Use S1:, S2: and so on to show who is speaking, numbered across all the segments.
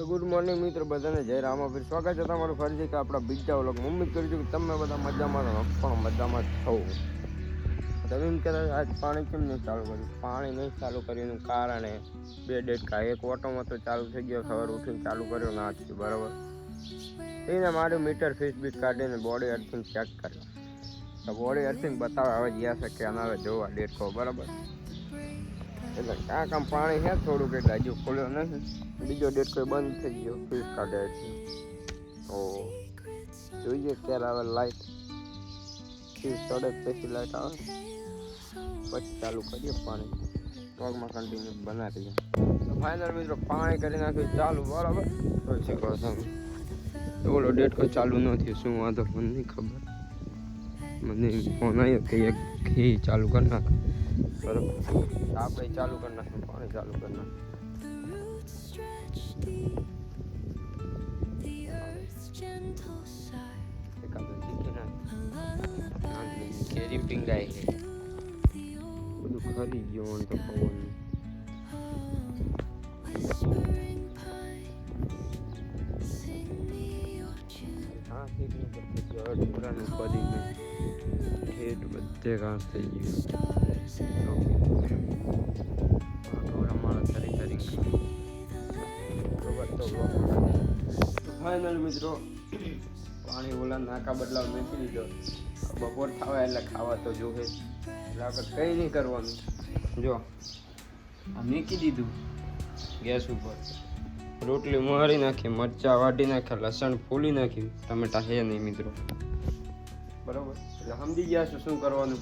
S1: તો good morning મિત્રો, બધાને જય રામાપીર. સ્વાગત છે તમારું ફરીથી કે આપણા બીજા વ્લોગ. ઉમ્મીદ કરું છું કે તમે બધા મજામાં રહો, પણ મજામાં છો. તમે એમ કહેતા આજ પાણી કેમ નહીં ચાલુ કર્યું? પાણી નહીં ચાલુ કર્યું કારણ બે ડેડકા, એક ઓટોમાં તો ચાલુ થઈ ગયો, સવારે ઉઠીને ચાલુ કર્યો ના થયું બરાબર. એને મારું મીટર ફીસ બીટ કાઢીને બોડી અર્થિંગ ચેક કર્યો. તો બોડી અર્થિંગ બતાવે હવે ગયા છે કે ના જોવા ડેડકો બરાબર. એટલે ક્યાં કામ પાણી છે થોડુંક, એટલે હજુ ખોલ્યો નથી. બીજો ડેટ કોઈ બંધ થઈ ગયો, ફીસ કાઢે છે. તો જોઈએ ક્યારે આવે લાઈટ. ફીસ ચડે પછી લાઈટ આવે પછી ચાલુ કરીએ પાણી. ટોકમાં કન્ટિન્યુ બનાવી દઈએ. તો ફાઇનલ મિત્રો પાણી કરી નાખ્યું ચાલુ બરાબર. જોઈ શકો તમે ઓલો ડેટ કોઈ ચાલુ ન થયું, શું વાંધો મને નહીં ખબર. મને ફોન આવ્યો કે એક ઘી ચાલુ કરી નાખ બરાબર. આપણે ચાલુ કરી નાખ્યું, પાણી ચાલુ કરી નાખ્યું. કેરી પીંગાય છે બધું ખરી ગયું તો પવન. બધે ઘાસ થઈ ગયું. ફાઇનલ મિત્રો પાણી ઓલા નાકા બદલાવ મેકી દીધો. બપોર ખાવા એટલે ખાવા તો જોવે, એટલે આપણે કંઈ નહીં કરવાનું. જો આ મેકી દીધું ગેસ ઉપર, રોટલી મારી નાખી, મરચાં વાટી નાખ્યા, લસણ ફોલી નાખ્યું, ટમેટા છે નહીં મિત્રો બરાબર. એટલે સમજી ગયા છો શું કરવાનું.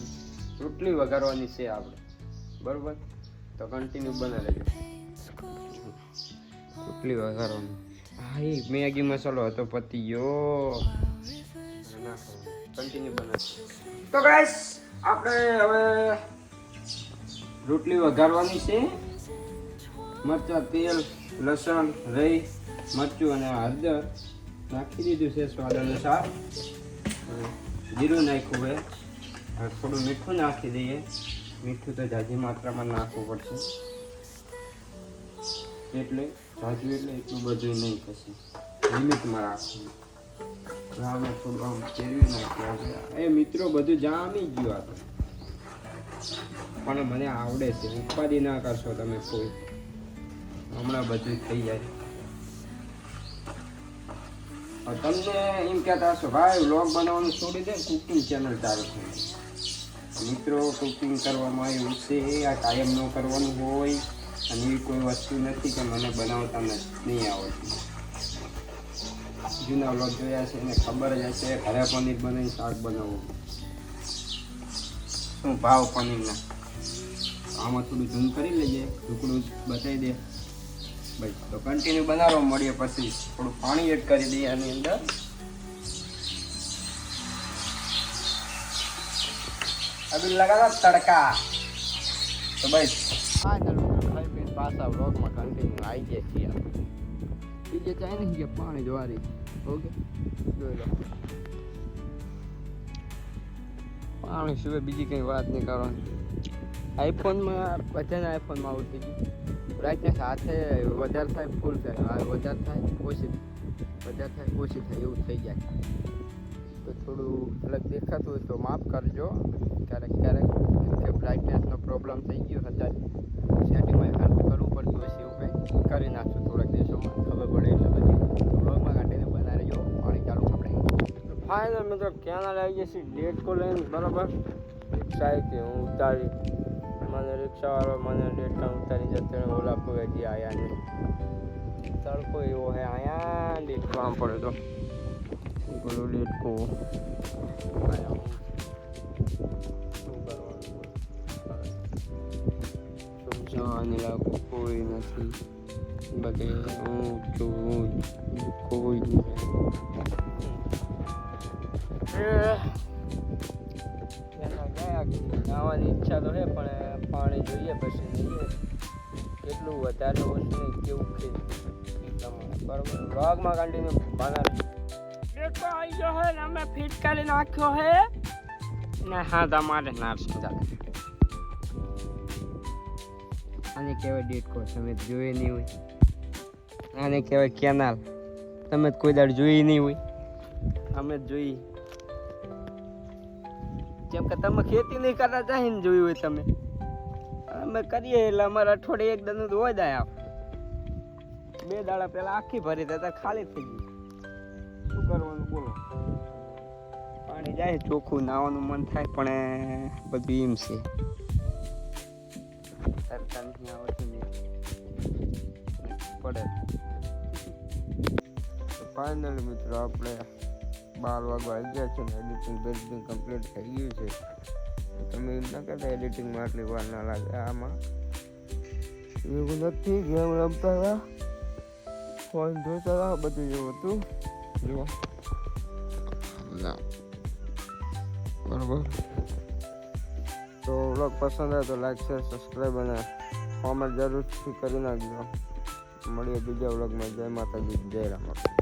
S1: રોટલી વઘારવાની છે આપણે બરાબર. તો કન્ટિન્યુ બના લેજો. રોટલી વઘારવાની. હા એ મેગી મસાલો હતો પતી ગયો. કન્ટિન્યુ બનાવ. તો ગાઈસ આપણે હવે રોટલી વઘારવાની છે. મરચાં, તેલ, લસણ, રહી, મરચું અને હળદર નાખી દીધું છે સ્વાદ અનુસાર. જીરું નાખ્યું છે. હવે થોડું મીઠું નાખી દઈએ. મીઠું તો ઝાઝી માત્રામાં નાખવું પડશે, એટલે ઝાઝું એટલે એટલું બધું નહીં થશે, લિમિટમાં રાખવું. આપણે થોડું આમ ફેરવી નાખ્યા. એ મિત્રો બધું જામી ગયું આપણે, પણ મને આવડે છે. ઉપાધિ ના કરશો તમે કોઈ, હમણાં બધું થઈ જાય. તમને એમ કહેતા હશો ભાઈ વ્લોગ બનાવવાનું છોડી દે, કુકિંગ ચેનલ ચાલુ થઈ. મિત્રો કુકિંગ કરવામાં એવું છે, આ કાયમ ન કરવાનું હોય. અને એવી કોઈ વસ્તુ નથી કે મને બનાવતા નહીં આવડતું. જૂના વ્લોગ જોયા છે એને ખબર જ હશે. ઘરે પનીર બનાવીને શાક બનાવવું, શું ભાવ પનીરના. આમાં થોડું ઝૂમ કરી લઈએ, ઢુકડું બતાવી દે ભાઈ. તો કન્ટિન્યુ બનાવવા મળીએ. પછી થોડું પાણી એડ કરી દઈએ આની અંદર. અભી લગાતા તડકા. તો ભાઈ પાછા વ્લોગમાં કન્ટિન્યુ આવી જાય છીએ. બીજે ચાય નહીં ગયા, પાણી જોવારી. ઓકે જોઈ લો. પાણી સિવાય બીજી કંઈ વાત નહીં કરવાની. આઈફોનમાં બધાને આઈફોનમાં આવું થઈ ગયું. બ્રાઇટનેસ હાથે વધારે થાય ફૂલ થાય, વધારે થાય ઓછી, વધારે થાય ઓછી થાય એવું થઈ જાય. તો થોડું અલગ દેખાતું હોય તો માફ કરજો ક્યારેક ક્યારેક, કે બ્રાઇટનેસનો પ્રોબ્લેમ થઈ ગયો. અત્યારે સેટિંગમાં હેલ્પ કરવું પડતું હશે, એવું કંઈ કરી નાખશું થોડાક દિવસોમાં, ખબર પડે એટલે બધી બ્લોગમાં કાઢીને બનાવી રહેજો. પાણી ચાલુ આપણે ફાઇનલ મિત્રો ક્યાં આવી જશે ડેડકો લઈને બરાબર. રિક્ષા આવી હું ઉતારી, મને રિક્ષાવાળો મને ડેડકા ઉતારી જતો. ઓલા કોઈ હજી આવ્યા નહીં. તડકો એવો હે અહીંયા, ડેડકો આમ પડે તો બોલો ડેડકો શું કરવાનું સમજાવવાની લાગુ કોઈ નથી. બધે હું છું, કોઈ આવવાની ઈચ્છા તો છે, પણ પાણી જોઈએ પછી જોઈએ કેટલું વધારે ઓછું નહીં કેવું છે બરાબર. વ્લોગમાં કન્ટિન્યુ બનાવી ડેડકો આવી ગયો હે ને અમે ફિટ કરી નાખ્યો હે ને. હા તમારે ના સમજાવે આને કહેવાય ડેડકો. તમે જોયે નહીં હોય આને કહેવાય કેનાલ. તમે કોઈ દાડ જોઈ નહીં હોય, અમે જ જોઈ. જેમ કે તમે ખેતી નહીં કરતા ચાહી ને જોયું હોય તમે, અમે કરીએ એટલે અમારે અઠવાડિયે એક દાડનું હોય જાય. 2 દાડા પહેલા આખી ભરી દેતા ખાલી થઈ ગઈ. શું કરવાનું બોલો? પાણી જાય ચોખ્ખું નાવાનું મન થાય પણ બધું એમ છે. સરકાર નથી આવતું ને પડે. ફાઇનલી મિત્રો આપણે 12 વાગવા આવી ગયા છે ને એડિટિંગ બેડિટિંગ કમ્પ્લીટ થઈ ગયું છે. તમે એમ ના કહેતા એડિટિંગમાં આટલી વાર ના લાગે. આમાં એવું નથી, ગેમ રમતા હતા, ફોન જોતા હતા, બધું એવું હતું. જુઓ ના બરાબર. તો વ્લોગ પસંદ આવે તો લાઈક શેર સબસ્ક્રાઈબ અને કોમેન્ટ જરૂરથી કરી નાખજો. મળીએ બીજા વ્લોગમાં. જય માતાજી, જય રામ.